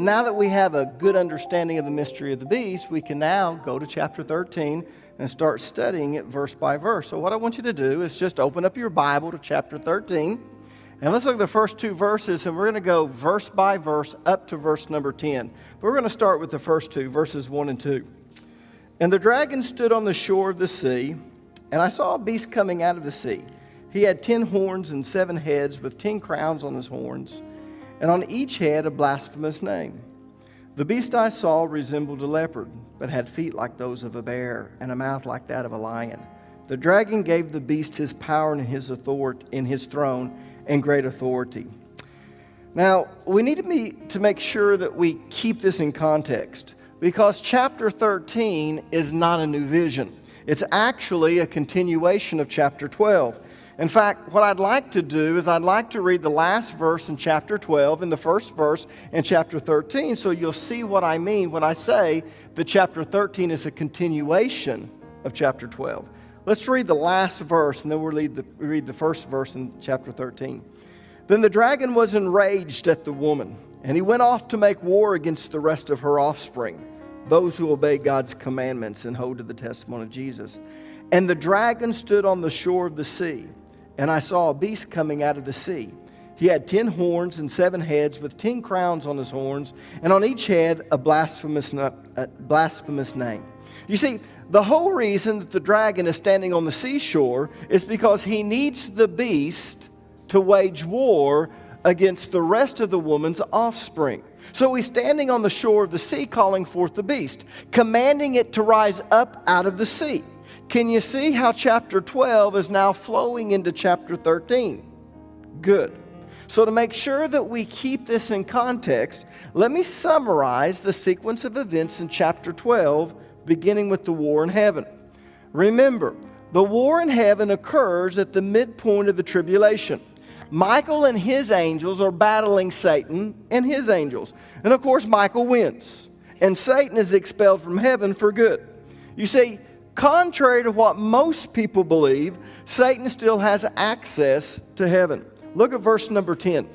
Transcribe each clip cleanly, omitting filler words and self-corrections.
now that we have a good understanding of the mystery of the beast, we can now go to chapter 13 and start studying it verse by verse. So what I want you to do is just open up your Bible to chapter 13. And let's look at the first two verses, and we're going to go verse by verse up to verse number 10. But we're going to start with the first two, verses 1 and 2. And the dragon stood on the shore of the sea, and I saw a beast coming out of the sea. He had 10 horns and 7 heads, with 10 crowns on his horns, and on each head a blasphemous name. The beast I saw resembled a leopard, but had feet like those of a bear, and a mouth like that of a lion. The dragon gave the beast his power and his authority in his throne and great authority. Now, we need to make sure that we keep this in context, because chapter 13 is not a new vision. It's actually a continuation of chapter 12. In fact, what I'd like to do is I'd like to read the last verse in chapter 12 and the first verse in chapter 13, so you'll see what I mean when I say that chapter 13 is a continuation of chapter 12. Let's read the last verse, and then we'll read the first verse in chapter 13. Then the dragon was enraged at the woman, and he went off to make war against the rest of her offspring, those who obey God's commandments and hold to the testimony of Jesus. And the dragon stood on the shore of the sea, and I saw a beast coming out of the sea. He had 10 horns and 7 heads, with 10 crowns on his horns, and on each head a blasphemous name. You see, the whole reason that the dragon is standing on the seashore is because he needs the beast to wage war against the rest of the woman's offspring. So he's standing on the shore of the sea calling forth the beast, commanding it to rise up out of the sea. Can you see how chapter 12 is now flowing into chapter 13? Good. So to make sure that we keep this in context, let me summarize the sequence of events in chapter 12, beginning with the war in heaven. Remember, the war in heaven occurs at the midpoint of the tribulation. Michael and his angels are battling Satan and his angels. And of course, Michael wins. And Satan is expelled from heaven for good. You see, contrary to what most people believe, Satan still has access to heaven. Look at verse number 10.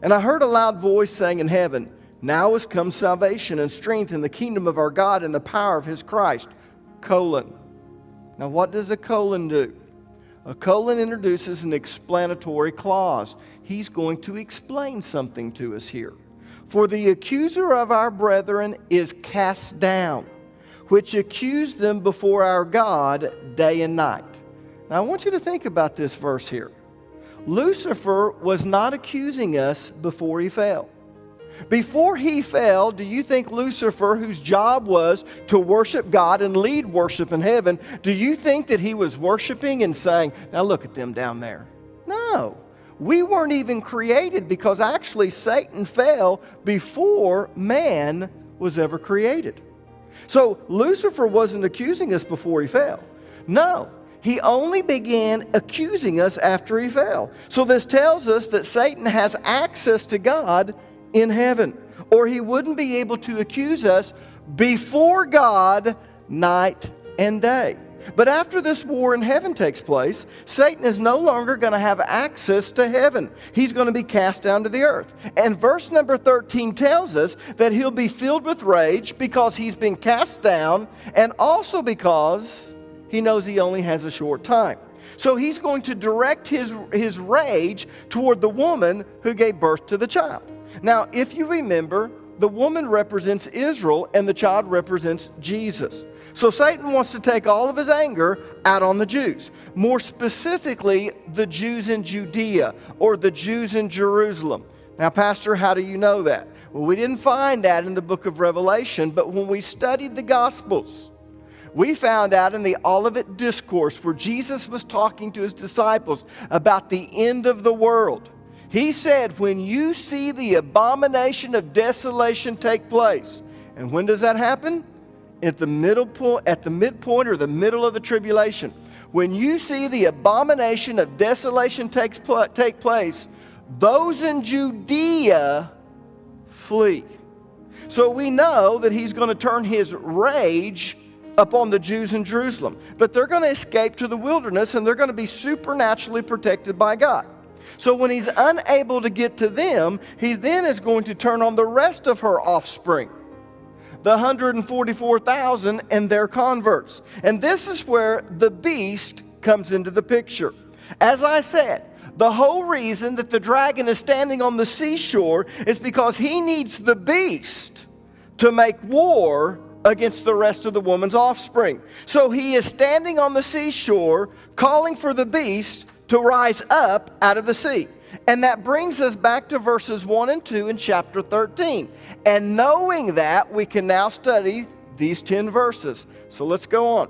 And I heard a loud voice saying in heaven, "Now has come salvation and strength in the kingdom of our God and the power of his Christ." Now what does a colon do? A colon introduces an explanatory clause. He's going to explain something to us here. For the accuser of our brethren is cast down, which accused them before our God day and night. Now I want you to think about this verse here. Lucifer was not accusing us before he fell. Before he fell, do you think Lucifer, whose job was to worship God and lead worship in heaven, do you think that he was worshiping and saying, "Now look at them down there"? No. We weren't even created, because actually Satan fell before man was ever created. So Lucifer wasn't accusing us before he fell. No. He only began accusing us after he fell. So this tells us that Satan has access to God in heaven, or he wouldn't be able to accuse us before God night and day. But after this war in heaven takes place, Satan is no longer going to have access to heaven. He's going to be cast down to the earth. And verse number 13 tells us that he'll be filled with rage because he's been cast down, and also because he knows he only has a short time. So he's going to direct his rage toward the woman who gave birth to the child. Now, if you remember, the woman represents Israel and the child represents Jesus. So Satan wants to take all of his anger out on the Jews. More specifically, the Jews in Judea or the Jews in Jerusalem. Now, Pastor, how do you know that? Well, we didn't find that in the book of Revelation, but when we studied the Gospels, we found out in the Olivet Discourse where Jesus was talking to his disciples about the end of the world. He said, when you see the abomination of desolation take place, and when does that happen? At the midpoint or the middle of the tribulation. When you see the abomination of desolation take place, those in Judea flee. So we know that he's going to turn his rage upon the Jews in Jerusalem. But they're going to escape to the wilderness, and they're going to be supernaturally protected by God. So when he's unable to get to them, he then is going to turn on the rest of her offspring, the 144,000 and their converts. And this is where the beast comes into the picture. As I said, the whole reason that the dragon is standing on the seashore is because he needs the beast to make war against the rest of the woman's offspring. So he is standing on the seashore calling for the beast to rise up out of the sea. And that brings us back to verses 1 and 2 in chapter 13. And knowing that, we can now study these 10 verses. So let's go on.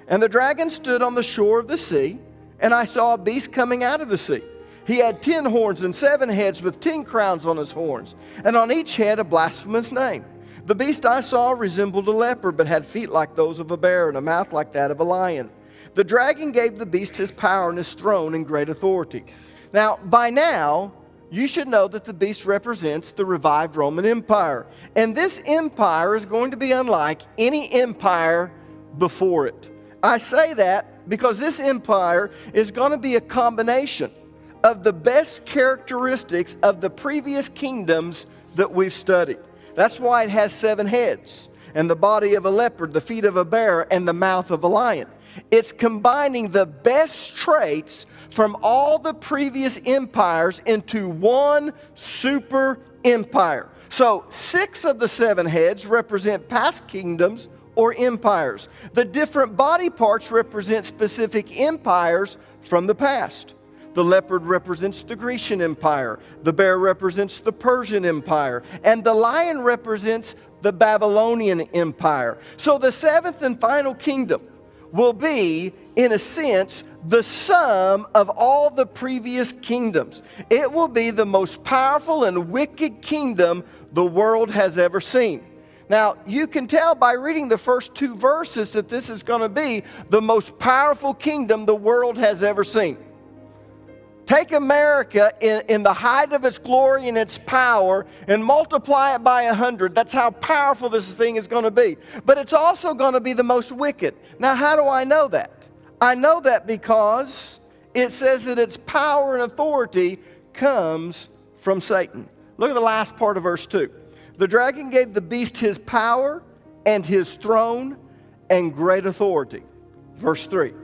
And the dragon stood on the shore of the sea, and I saw a beast coming out of the sea. He had 10 horns and 7 heads with 10 crowns on his horns, and on each head a blasphemous name. The beast I saw resembled a leopard, but had feet like those of a bear and a mouth like that of a lion. The dragon gave the beast his power and his throne and great authority. Now, by now, you should know that the beast represents the revived Roman Empire. And this empire is going to be unlike any empire before it. I say that because this empire is going to be a combination of the best characteristics of the previous kingdoms that we've studied. That's why it has 7 heads, and the body of a leopard, the feet of a bear, and the mouth of a lion. It's combining the best traits from all the previous empires into one super empire. So 6 of the 7 heads represent past kingdoms or empires. The different body parts represent specific empires from the past. The leopard represents the Grecian Empire. The bear represents the Persian Empire. And the lion represents the Babylonian Empire. So the 7th and final kingdom will be, in a sense, the sum of all the previous kingdoms. It will be the most powerful and wicked kingdom the world has ever seen. Now, you can tell by reading the first 2 verses that this is going to be the most powerful kingdom the world has ever seen. Take America in the height of its glory and its power and multiply it by 100. That's how powerful this thing is going to be. But it's also going to be the most wicked. Now, how do I know that? I know that because it says that its power and authority comes from Satan. Look at the last part of verse 2. The dragon gave the beast his power and his throne and great authority. Verse 3.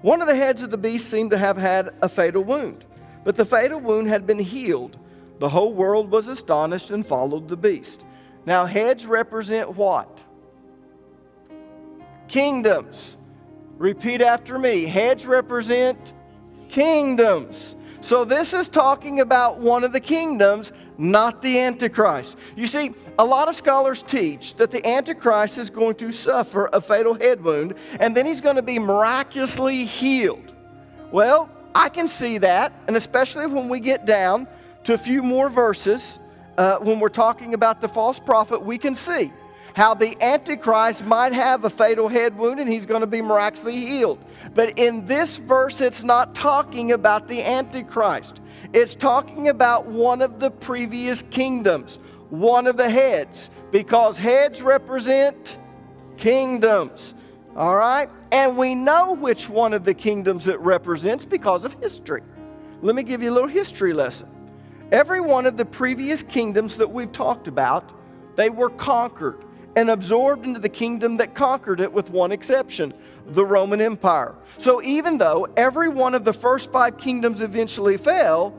One of the heads of the beast seemed to have had a fatal wound, but the fatal wound had been healed. The whole world was astonished and followed the beast. Now, heads represent what? Kingdoms. Repeat after me. Heads represent kingdoms. So this is talking about one of the kingdoms, not the Antichrist. You see, a lot of scholars teach that the Antichrist is going to suffer a fatal head wound, and then he's going to be miraculously healed. Well, I can see that, and especially when we get down to a few more verses, when we're talking about the false prophet, we can see how the Antichrist might have a fatal head wound and he's going to be miraculously healed. But in this verse, it's not talking about the Antichrist. It's talking about one of the previous kingdoms, one of the heads, because heads represent kingdoms. All right? And we know which one of the kingdoms it represents because of history. Let me give you a little history lesson. Every one of the previous kingdoms that we've talked about, they were conquered and absorbed into the kingdom that conquered it, with one exception, the Roman Empire. So even though every one of the first 5 kingdoms eventually fell,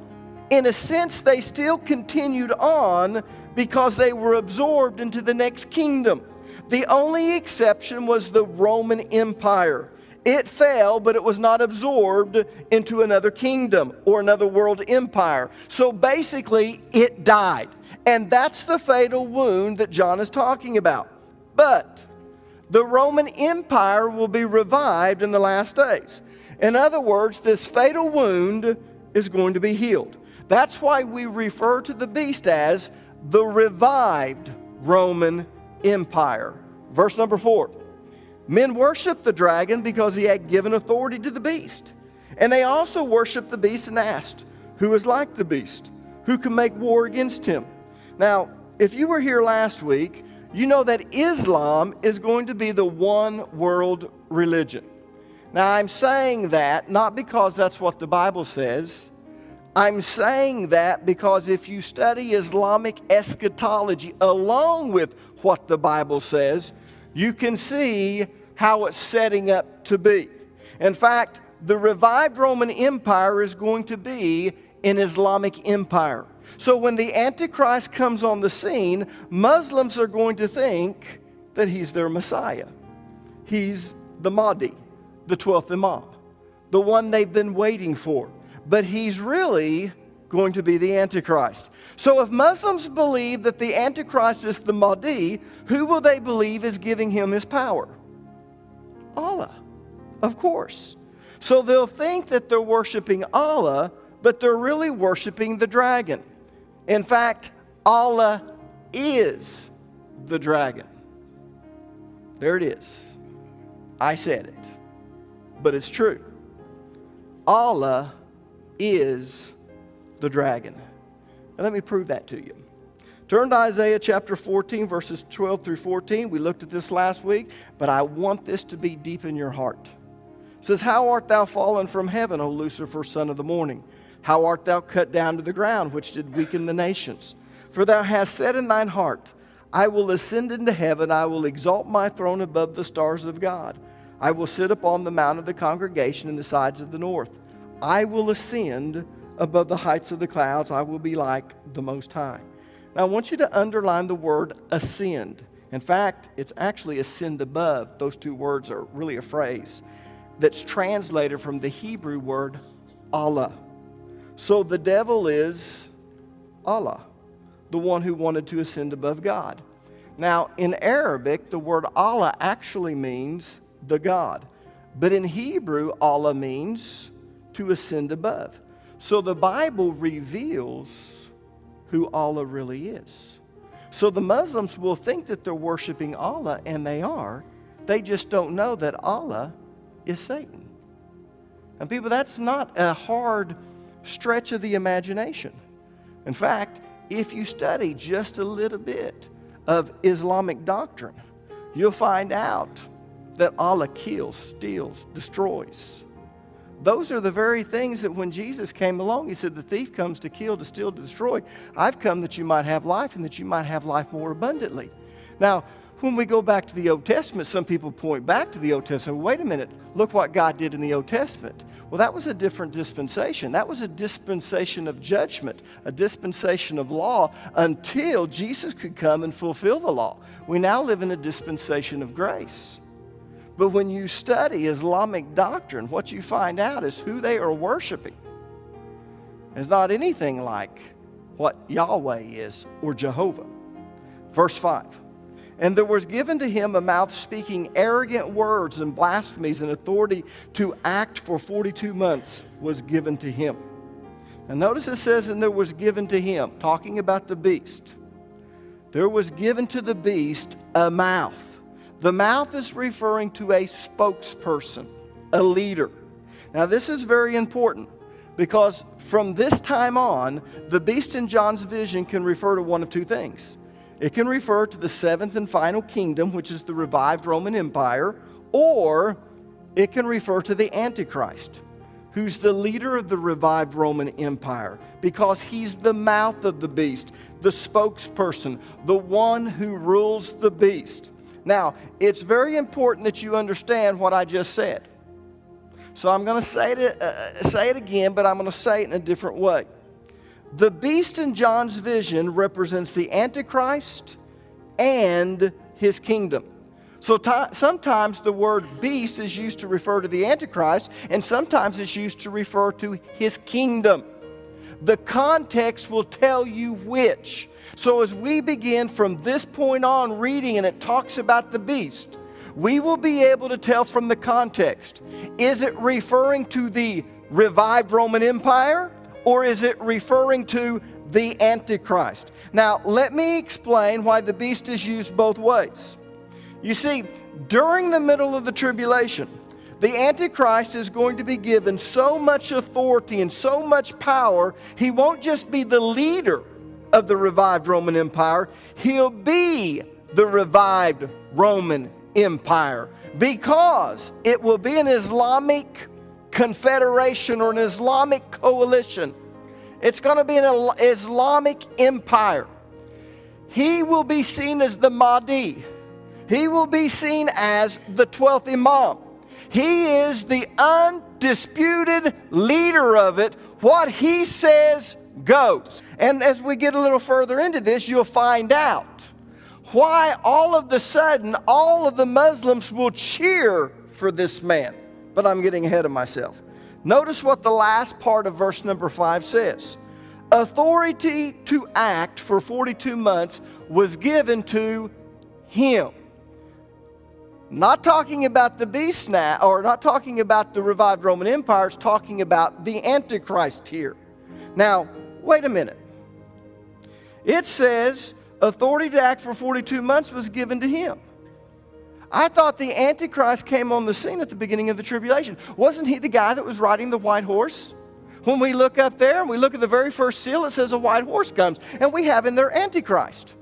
in a sense they still continued on because they were absorbed into the next kingdom. The only exception was the Roman Empire. It fell, but it was not absorbed into another kingdom or another world empire. So basically, it died. And that's the fatal wound that John is talking about. But the Roman Empire will be revived in the last days. In other words, this fatal wound is going to be healed. That's why we refer to the beast as the revived Roman Empire. Verse number 4. Men worshiped the dragon because he had given authority to the beast. And they also worshiped the beast and asked, who is like the beast? Who can make war against him? Now, if you were here last week, you know that Islam is going to be the one world religion. Now, I'm saying that not because that's what the Bible says. I'm saying that because if you study Islamic eschatology along with what the Bible says, you can see how it's setting up to be. In fact, the revived Roman Empire is going to be an Islamic empire. So when the Antichrist comes on the scene, Muslims are going to think that he's their Messiah. He's the Mahdi, the 12th Imam, the one they've been waiting for. But he's really going to be the Antichrist. So if Muslims believe that the Antichrist is the Mahdi, who will they believe is giving him his power? Allah, of course. So they'll think that they're worshiping Allah, but they're really worshiping the dragon. In fact, Allah is the dragon. There it is. I said it, but it's true. Allah is the dragon. And let me prove that to you. Turn to Isaiah chapter 14, verses 12 through 14. We looked at this last week, but I want this to be deep in your heart. It says, "How art thou fallen from heaven, O Lucifer, son of the morning? How art thou cut down to the ground, which did weaken the nations? For thou hast said in thine heart, I will ascend into heaven, I will exalt my throne above the stars of God. I will sit upon the mount of the congregation in the sides of the north. I will ascend above the heights of the clouds, I will be like the Most High." Now I want you to underline the word ascend. In fact, it's actually ascend above. Those two words are really a phrase that's translated from the Hebrew word Allah. So the devil is Allah, the one who wanted to ascend above God. Now in Arabic, the word Allah actually means the God. But in Hebrew, Allah means to ascend above. So the Bible reveals who Allah really is. So the Muslims will think that they're worshiping Allah, and they are. They just don't know that Allah is Satan. And people, that's not a hard stretch of the imagination. In fact, if you study just a little bit of Islamic doctrine, you'll find out that Allah kills, steals, destroys. Those are the very things that when Jesus came along, he said, the thief comes to kill, to steal, to destroy. I've come that you might have life and that you might have life more abundantly. Now, when we go back to the Old Testament, some people point back to the Old Testament. Wait a minute, look what God did in the Old Testament. Well, that was a different dispensation. That was a dispensation of judgment, a dispensation of law, until Jesus could come and fulfill the law. We now live in a dispensation of grace. But when you study Islamic doctrine, what you find out is who they are worshiping is not anything like what Yahweh is or Jehovah. Verse 5. "And there was given to him a mouth speaking arrogant words and blasphemies, and authority to act for 42 months was given to him." Now notice it says, "and there was given to him," talking about the beast. There was given to the beast a mouth. The mouth is referring to a spokesperson, a leader. Now this is very important because from this time on, the beast in John's vision can refer to one of two things. It can refer to the seventh and final kingdom, which is the revived Roman Empire, or it can refer to the Antichrist, who's the leader of the revived Roman Empire, because he's the mouth of the beast, the spokesperson, the one who rules the beast. Now, it's very important that you understand what I just said. So I'm going to say it again, but I'm going to say it in a different way. The beast in John's vision represents the Antichrist and his kingdom. So sometimes the word beast is used to refer to the Antichrist, and sometimes it's used to refer to his kingdom. The context will tell you which. So as we begin from this point on reading and it talks about the beast, we will be able to tell from the context. Is it referring to the revived Roman Empire, or is it referring to the Antichrist? Now, let me explain why the beast is used both ways. You see, during the middle of the tribulation, the Antichrist is going to be given so much authority and so much power, he won't just be the leader of the revived Roman Empire, he'll be the revived Roman Empire, because it will be an Islamic confederation or an Islamic coalition. It's going to be an Islamic empire. He will be seen as the Mahdi. He will be seen as the 12th Imam. He is the undisputed leader of it. What he says goes. And as we get a little further into this, you'll find out why all of the sudden all of the Muslims will cheer for this man. But I'm getting ahead of myself. Notice what the last part of verse number 5 says. Authority to act for 42 months was given to him. Not talking about the beast now, or not talking about the revived Roman Empire, it's talking about the Antichrist here. Now, wait a minute. It says authority to act for 42 months was given to him. I thought the Antichrist came on the scene at the beginning of the tribulation. Wasn't he the guy that was riding the white horse? When we look up there and we look at the very first seal, it says a white horse comes. And we have in there Antichrist.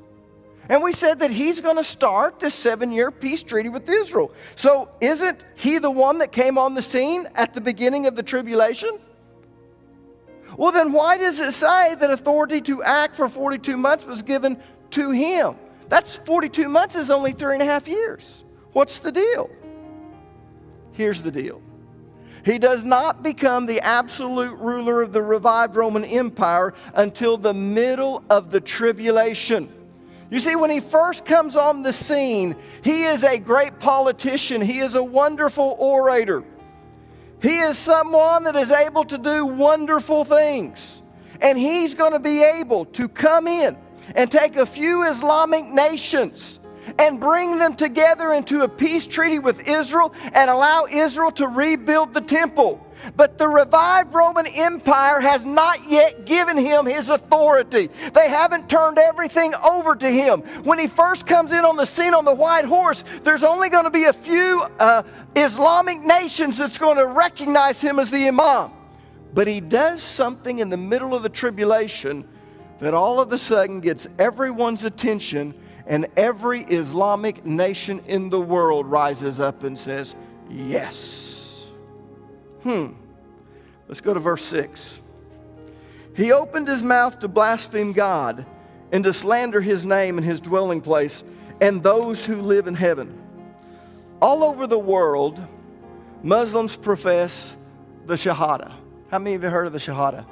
And we said that he's going to start this 7-year peace treaty with Israel. So isn't he the one that came on the scene at the beginning of the tribulation? Well, then why does it say that authority to act for 42 months was given to him? That's 42 months is only 3.5 years. What's the deal? Here's the deal. He does not become the absolute ruler of the revived Roman Empire until the middle of the tribulation. You see, when he first comes on the scene, he is a great politician. He is a wonderful orator. He is someone that is able to do wonderful things. And he's going to be able to come in and take a few Islamic nations and bring them together into a peace treaty with Israel and allow Israel to rebuild the temple. But the revived Roman Empire has not yet given him his authority. They haven't turned everything over to him. When he first comes in on the scene on the white horse, there's only going to be a few Islamic nations that's going to recognize him as the Imam. But he does something in the middle of the tribulation that all of a sudden gets everyone's attention, and every Islamic nation in the world rises up and says, yes. Let's go to verse 6. He opened his mouth to blaspheme God and to slander his name and his dwelling place and those who live in heaven. All over the world, Muslims profess the Shahada. How many of you heard of the Shahada?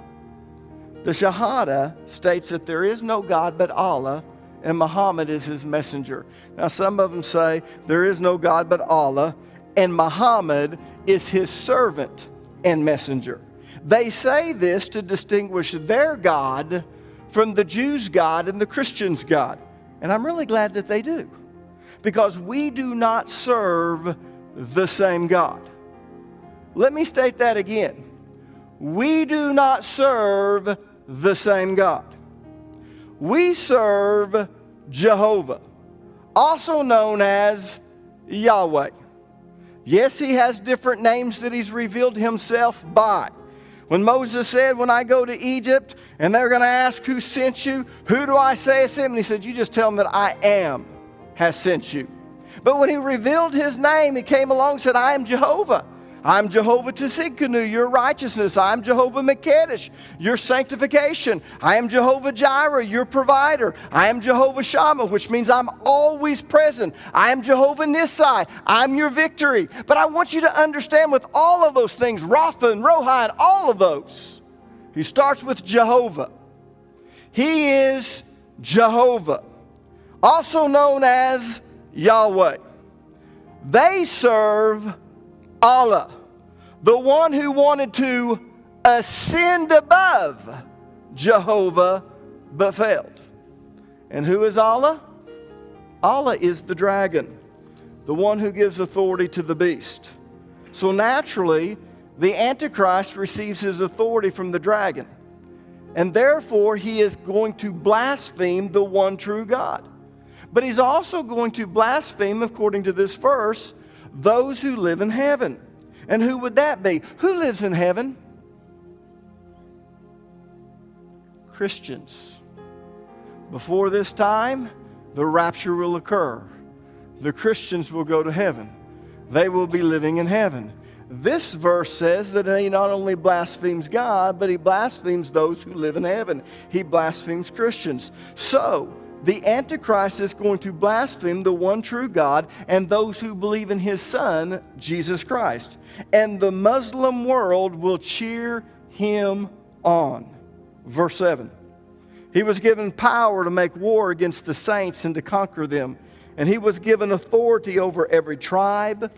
The Shahada states that there is no God but Allah, and Muhammad is his messenger. Now, some of them say there is no God but Allah, and Muhammad is his servant and messenger. They say this to distinguish their God from the Jews' God and the Christians' God. And I'm really glad that they do, because we do not serve the same God. Let me state that again. We do not serve the same God. We serve Jehovah, also known as Yahweh. Yes, he has different names that he's revealed himself by. When Moses said, when I go to Egypt and they're going to ask who sent you, who do I say has sent me? And he said, you just tell them that I am has sent you. But when he revealed his name, he came along and said, I am Jehovah. I'm Jehovah Tsidkenu, your righteousness. I'm Jehovah Mekadesh, your sanctification. I am Jehovah Jireh, your provider. I am Jehovah Shammah, which means I'm always present. I am Jehovah Nissi, I'm your victory. But I want you to understand with all of those things, Rapha and Rohi and all of those, he starts with Jehovah. He is Jehovah, also known as Yahweh. They serve Allah, the one who wanted to ascend above Jehovah but failed. And who is Allah? Allah is the dragon, the one who gives authority to the beast. So naturally, the Antichrist receives his authority from the dragon. And therefore, he is going to blaspheme the one true God. But he's also going to blaspheme, according to this verse, those who live in heaven. And who would that be? Who lives in heaven? Christians. Before this time, the rapture will occur. The Christians will go to heaven. They will be living in heaven. This verse says that he not only blasphemes God, but he blasphemes those who live in heaven. He blasphemes Christians. So, the Antichrist is going to blaspheme the one true God and those who believe in his Son, Jesus Christ. And the Muslim world will cheer him on. Verse 7. He was given power to make war against the saints and to conquer them. And he was given authority over every tribe,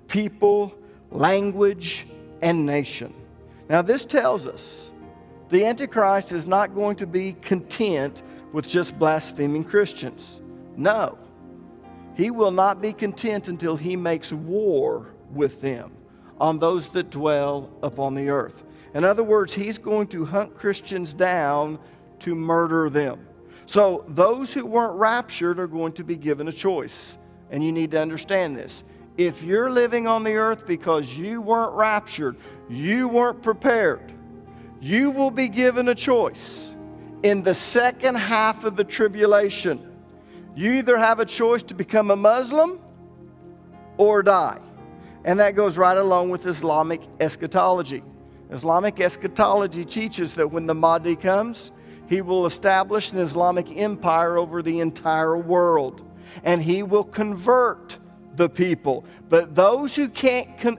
people, language, and nation. Now this tells us the Antichrist is not going to be content with just blaspheming Christians. No. He will not be content until he makes war with them on those that dwell upon the earth. In other words, he's going to hunt Christians down to murder them. So those who weren't raptured are going to be given a choice. And you need to understand this. If you're living on the earth because you weren't raptured, you weren't prepared, you will be given a choice. In the second half of the tribulation, you either have a choice to become a Muslim or die. And that goes right along with Islamic eschatology. Islamic eschatology teaches that when the Mahdi comes, he will establish an Islamic empire over the entire world. And he will convert the people. But those who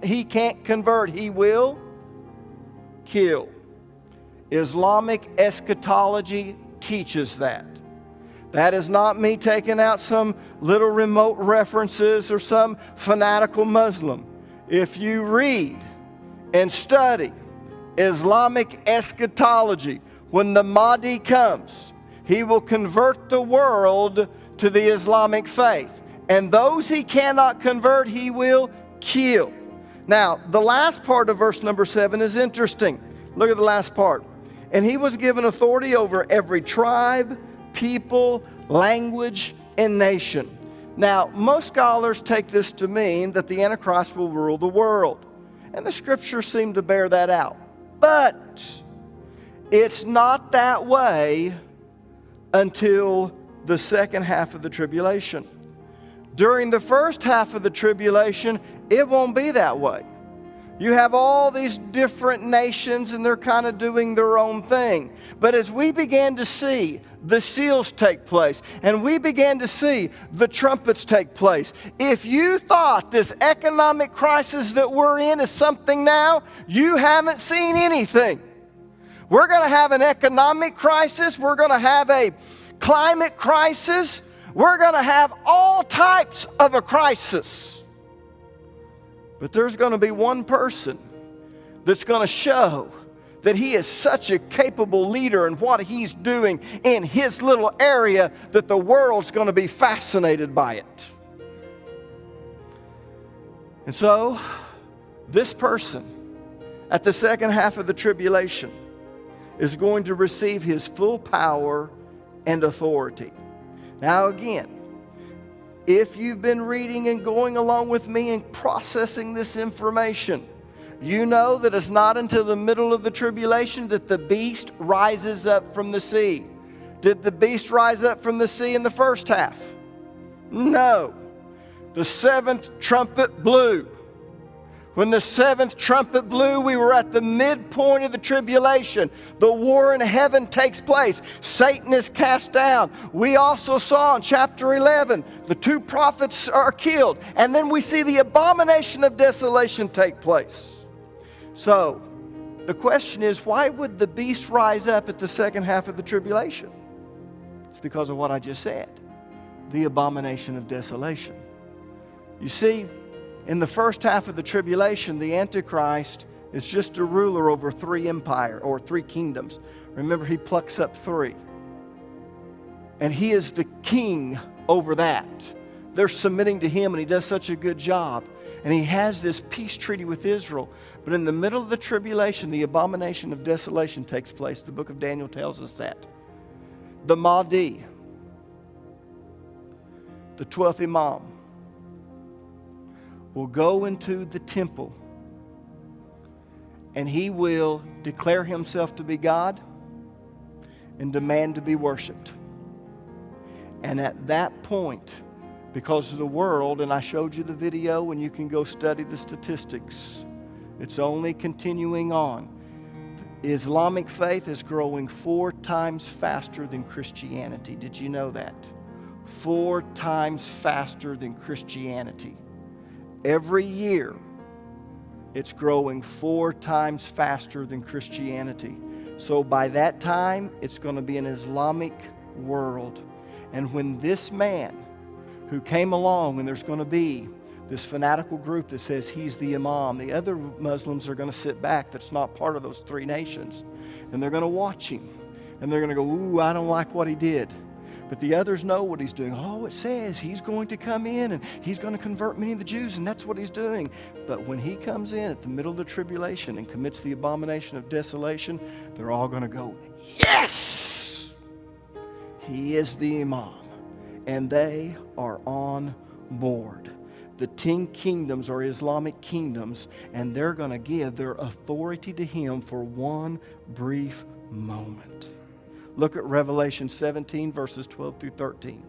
he can't convert, he will kill. Islamic eschatology teaches that. That is not me taking out some little remote references or some fanatical Muslim. If you read and study Islamic eschatology, when the Mahdi comes, he will convert the world to the Islamic faith. And those he cannot convert, he will kill. Now, the last part of verse number 7 is interesting. Look at the last part. And he was given authority over every tribe, people, language, and nation. Now, most scholars take this to mean that the Antichrist will rule the world. And the scriptures seem to bear that out. But it's not that way until the second half of the tribulation. During the first half of the tribulation, it won't be that way. You have all these different nations and they're kind of doing their own thing. But as we began to see the seals take place and we began to see the trumpets take place, if you thought this economic crisis that we're in is something now, you haven't seen anything. We're going to have an economic crisis. We're going to have a climate crisis. We're going to have all types of a crisis. But there's going to be one person that's going to show that he is such a capable leader in what he's doing in his little area that the world's going to be fascinated by it. And so, this person at the second half of the tribulation is going to receive his full power and authority. Now again, if you've been reading and going along with me and processing this information, you know that it's not until the middle of the tribulation that the beast rises up from the sea. Did the beast rise up from the sea in the first half? No. The seventh trumpet blew. When the seventh trumpet blew, we were at the midpoint of the tribulation. The war in heaven takes place. Satan is cast down. We also saw in chapter 11, the two prophets are killed. And then we see the abomination of desolation take place. So, the question is, why would the beast rise up at the second half of the tribulation? It's because of what I just said. The abomination of desolation. You see, in the first half of the tribulation, the Antichrist is just a ruler over three empires or three kingdoms. Remember, he plucks up three. And he is the king over that. They're submitting to him, and he does such a good job. And he has this peace treaty with Israel. But in the middle of the tribulation, the abomination of desolation takes place. The book of Daniel tells us that. The Mahdi, the 12th Imam, will go into the temple and he will declare himself to be God and demand to be worshiped. And at that point, because of the world, and I showed you the video and you can go study the statistics, It's only continuing on. Islamic faith is growing 4 times faster than Christianity. Did you know that? 4 times faster than Christianity. Every year, it's growing 4 times faster than Christianity. So by that time, it's going to be an Islamic world. And when this man who came along, and there's going to be this fanatical group that says he's the imam, the other Muslims are going to sit back that's not part of those 3 nations. And they're going to watch him. And they're going to go, ooh, I don't like what he did. But the others know what he's doing. Oh, it says he's going to come in and he's going to convert many of the Jews, and that's what he's doing. But when he comes in at the middle of the tribulation and commits the abomination of desolation, they're all going to go, yes! He is the imam. And they are on board. The 10 kingdoms are Islamic kingdoms, and they're going to give their authority to him for one brief moment. Look at Revelation 17, verses 12 through 13.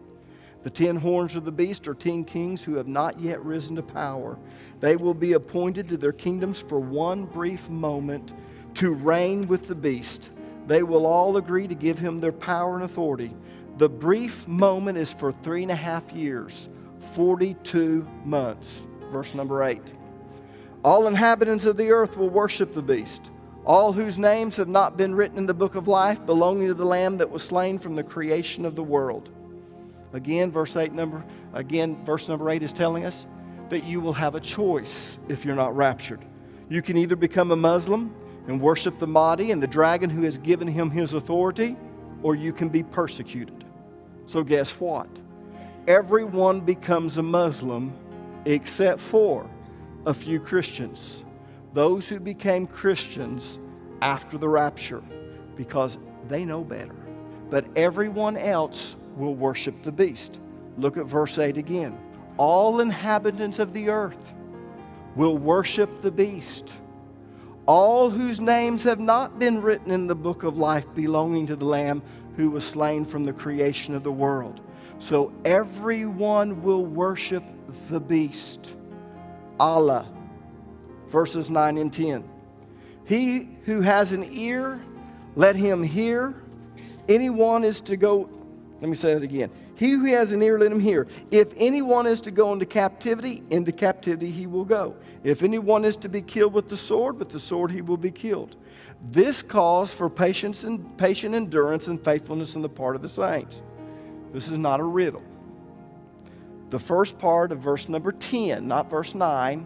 The 10 horns of the beast are 10 kings who have not yet risen to power. They will be appointed to their kingdoms for one brief moment to reign with the beast. They will all agree to give him their power and authority. The brief moment is for 3.5 years, 42 months. Verse number 8. All inhabitants of the earth will worship the beast, all whose names have not been written in the book of life belonging to the Lamb that was slain from the creation of the world. Again, verse number 8 is telling us that you will have a choice if you're not raptured. You can either become a Muslim and worship the Mahdi and the dragon who has given him his authority, or you can be persecuted. So guess what? Everyone becomes a Muslim except for a few Christians. Those who became Christians after the rapture, because they know better. But everyone else will worship the beast. Look at verse 8 again. All inhabitants of the earth will worship the beast. All whose names have not been written in the book of life belonging to the Lamb who was slain from the creation of the world. So everyone will worship the beast. Allah. Verses 9 and 10. He who has an ear, let him hear. Anyone is to go, let me say that again. He who has an ear, let him hear. If anyone is to go into captivity he will go. If anyone is to be killed with the sword he will be killed. This calls for patient endurance and faithfulness on the part of the saints. This is not a riddle. The first part of verse number 10, not verse 9,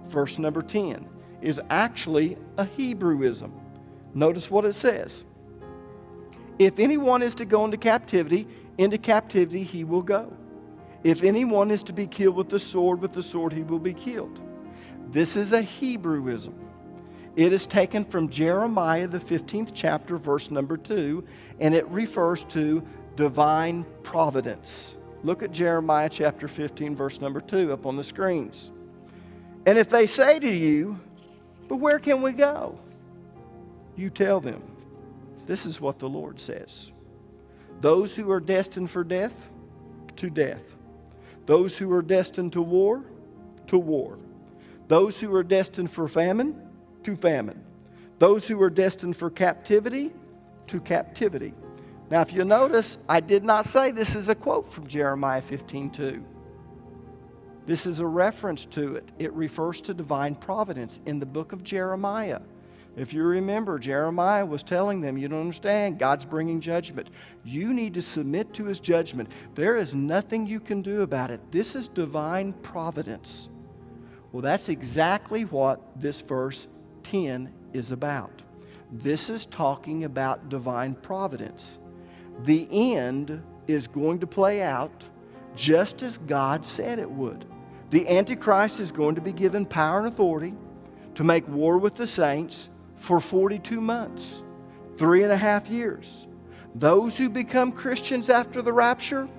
verse number 10, is actually a Hebrewism. Notice what it says. If anyone is to go into captivity he will go. If anyone is to be killed with the sword he will be killed. This is a Hebrewism. It is taken from Jeremiah, the 15th chapter, verse number 2, and it refers to divine providence. Look at Jeremiah chapter 15, verse number 2 up on the screens. And if they say to you, but where can we go? You tell them, this is what the Lord says. Those who are destined for death, to death. Those who are destined to war, to war. Those who are destined for famine, to famine. Those who are destined for captivity, to captivity. Now, if you'll notice, I did not say this is a quote from Jeremiah 15:2. This is a reference to it. It refers to divine providence in the book of Jeremiah. If you remember, Jeremiah was telling them, you don't understand, God's bringing judgment. You need to submit to his judgment. There is nothing you can do about it. This is divine providence. Well, that's exactly what this verse 10 is about. This is talking about divine providence. The end is going to play out just as God said it would. The Antichrist is going to be given power and authority to make war with the saints for 42 months, 3.5 years. Those who become Christians after the rapture,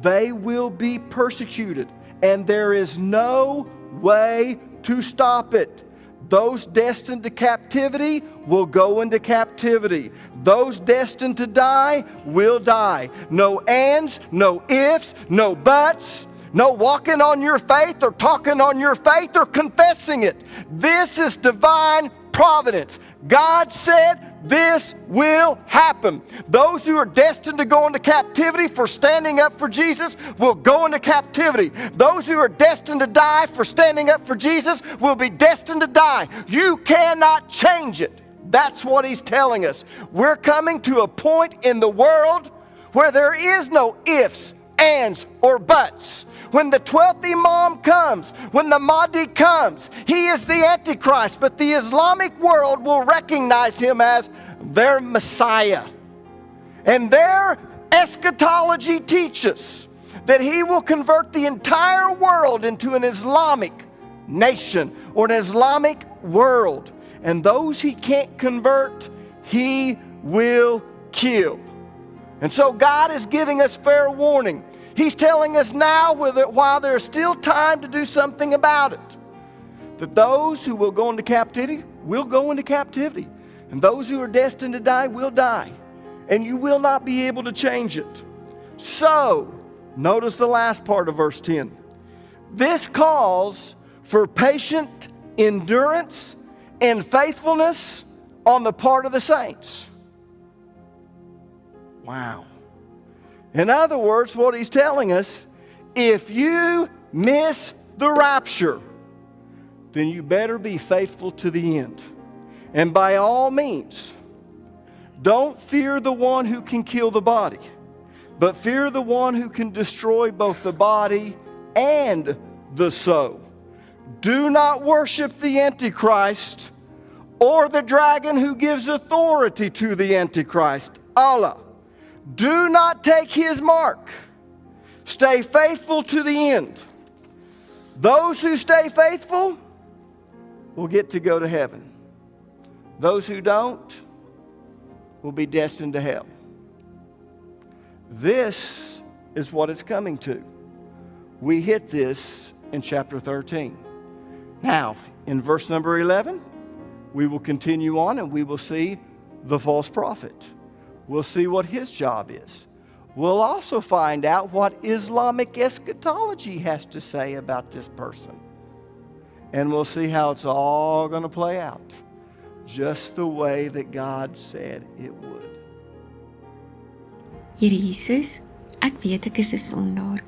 they will be persecuted, and there is no way to stop it. Those destined to captivity will go into captivity. Those destined to die will die. No ands, no ifs, no buts. No walking on your faith or talking on your faith or confessing it. This is divine providence. God said this will happen. Those who are destined to go into captivity for standing up for Jesus will go into captivity. Those who are destined to die for standing up for Jesus will be destined to die. You cannot change it. That's what he's telling us. We're coming to a point in the world where there is no ifs, ands, or buts. When the 12th Imam comes, when the Mahdi comes, he is the Antichrist, but the Islamic world will recognize him as their Messiah. And their eschatology teaches that he will convert the entire world into an Islamic nation or an Islamic world. And those he can't convert, he will kill. And so God is giving us fair warning. He's telling us now, while there's still time to do something about it, that those who will go into captivity will go into captivity. And those who are destined to die will die. And you will not be able to change it. So, notice the last part of verse 10. This calls for patient endurance and faithfulness on the part of the saints. Wow. In other words, what he's telling us, if you miss the rapture, then you better be faithful to the end. And by all means, don't fear the one who can kill the body, but fear the one who can destroy both the body and the soul. Do not worship the Antichrist or the dragon who gives authority to the Antichrist, Allah. Do not take his mark. Stay faithful to the end. Those who stay faithful will get to go to heaven. Those who don't will be destined to hell. This is what it's coming to. We hit this in chapter 13. Now, in verse number 11, we will continue on and we will see the false prophet. We'll see what his job is. We'll also find out what Islamic eschatology has to say about this person. And we'll see how it's all going to play out, just the way that God said it would. Here Jesus, ek weet ek is 'n sondaar.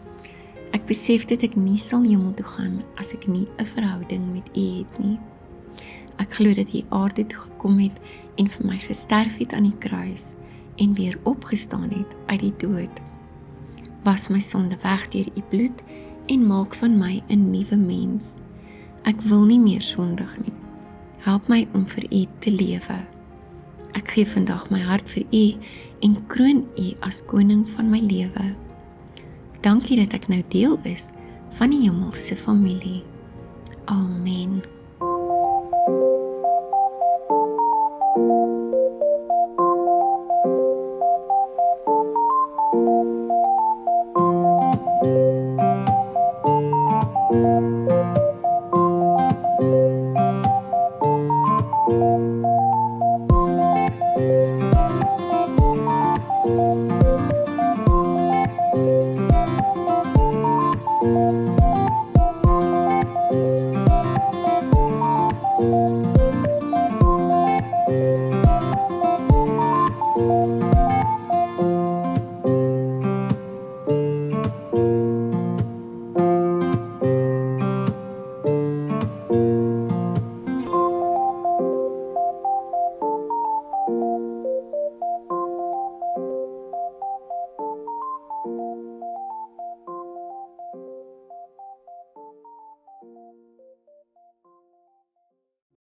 Ek besef dat ek nie sal hemel toe gaan as ek nie 'n verhouding met U het nie. Ek glo dat U aarde toe gekom het en vir my gesterf het aan die kruis en weer opgestaan het uit die dood. Was my sonde weg deur U bloed en maak van my 'n nuwe mens. Ek wil nie meer sondig nie. Help my om vir U te lewe. Ek gee vandag my hart vir U en kroon U as koning van my lewe. Dankie dat ek nou deel is van die hemelse familie. Amen.